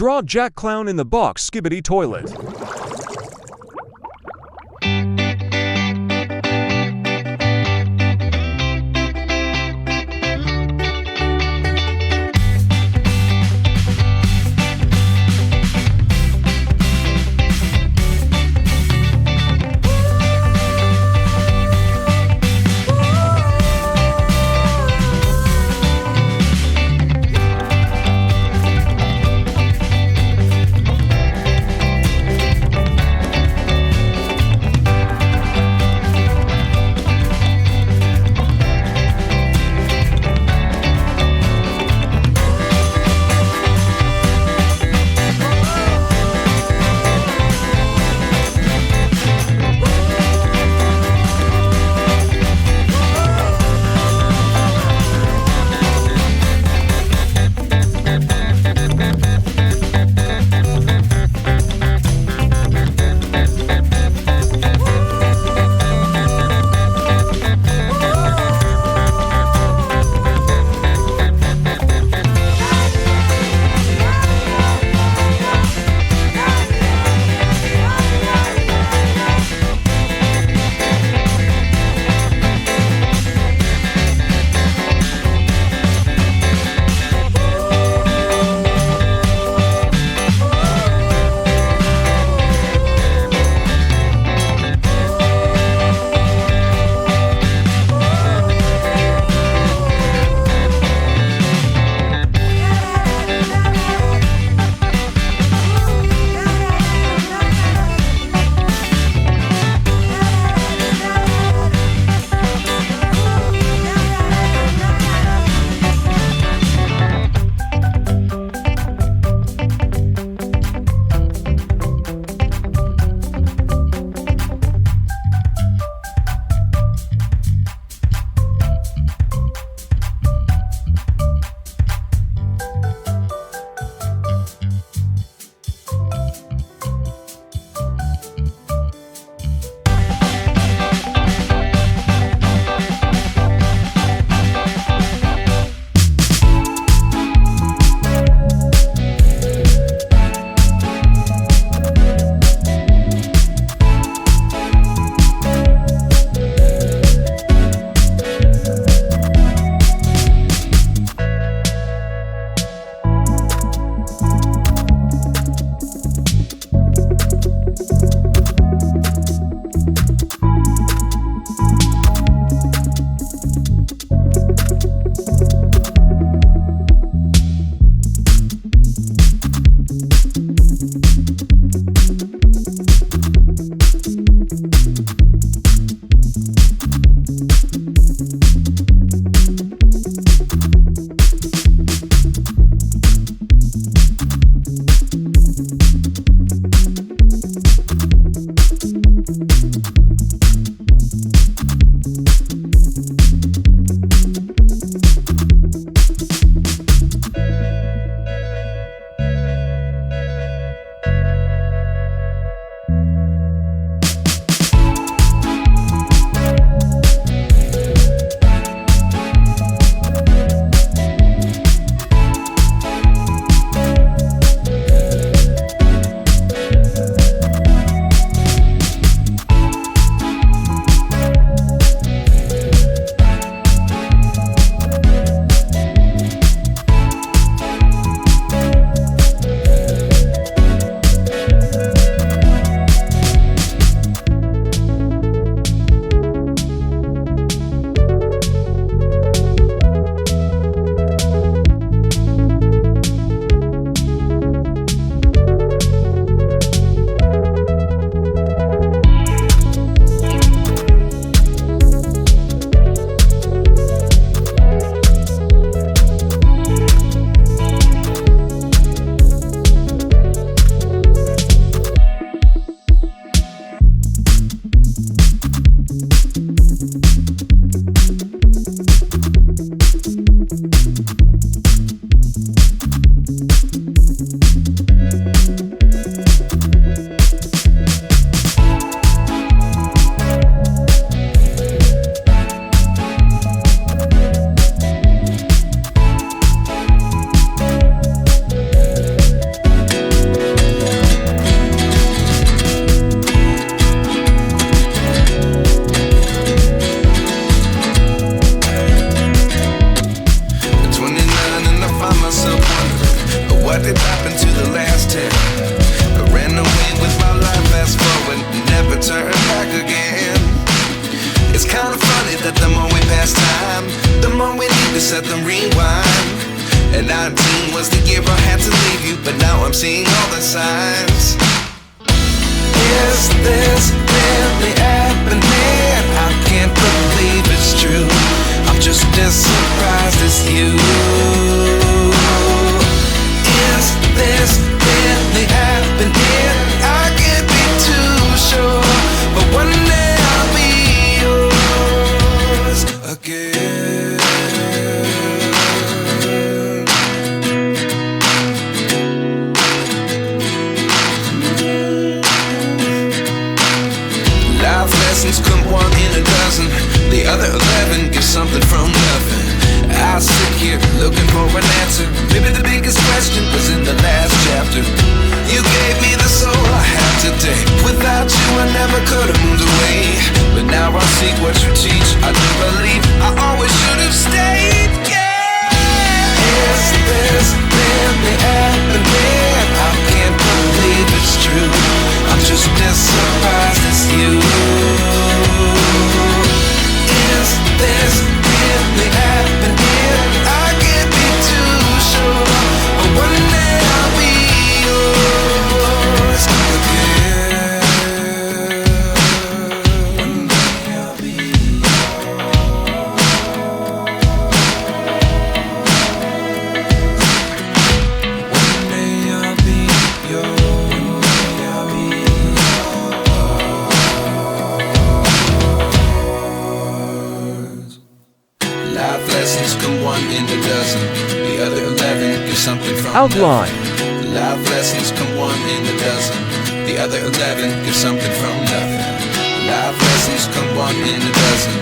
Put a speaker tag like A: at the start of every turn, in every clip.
A: Draw Jack Clown in the Box Skibidi Toilet.
B: rewind. And 19 was the year I had to leave you, but now I'm seeing all the signs. Is this really happening? I can't believe it's true. I'm just as surprised as you. Is this really happening? I can't be too sure, but one day I'll be yours again. Life lessons come one in a dozen. The other 11 get something from nothing. I sit here looking for an answer. Maybe the biggest question was in the last chapter. You gave me the soul I have today. Without you I never could have moved away. But now I see what you teach. I do believe I always should have stayed. Yeah. Is this really happening? I can't believe it's true. I'm just as surprised as you. Is this really happening? I can't be too sure, but one day I'll be yours again. One day I'll be yours. One day I'll be yours. Life lessons come one in a dozen. The other 11 get something from
A: Outline.
B: nothing. Life lessons come one in a dozen. The other 11 get something from nothing. Life lessons come one in a dozen.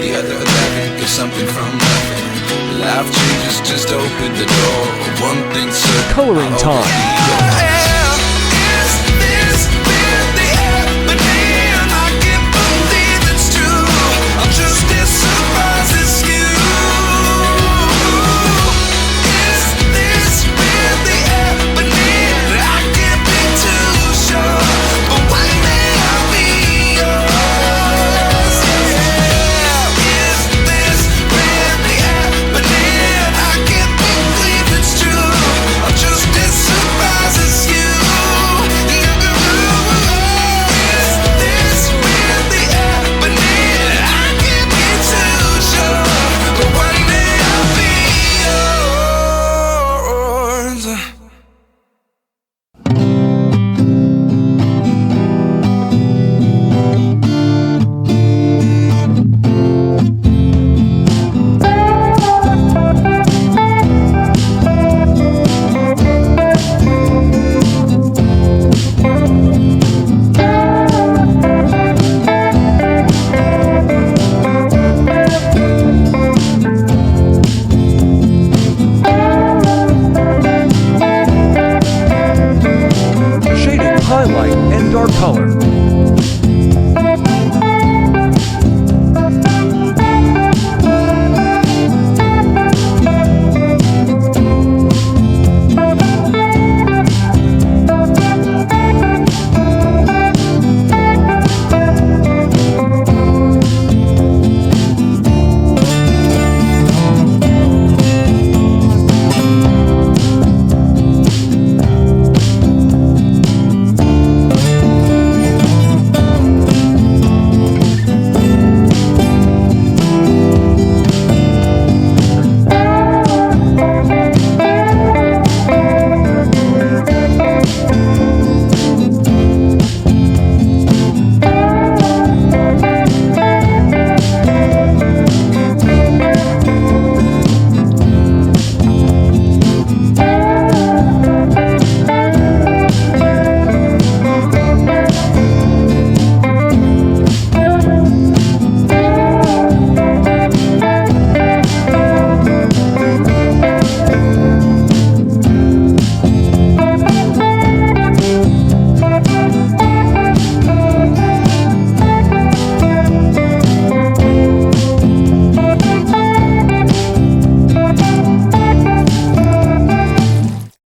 B: The other 11 get something from nothing. Life changes just open the door. One thing certain.
A: Coloring time. Highlight and dark color.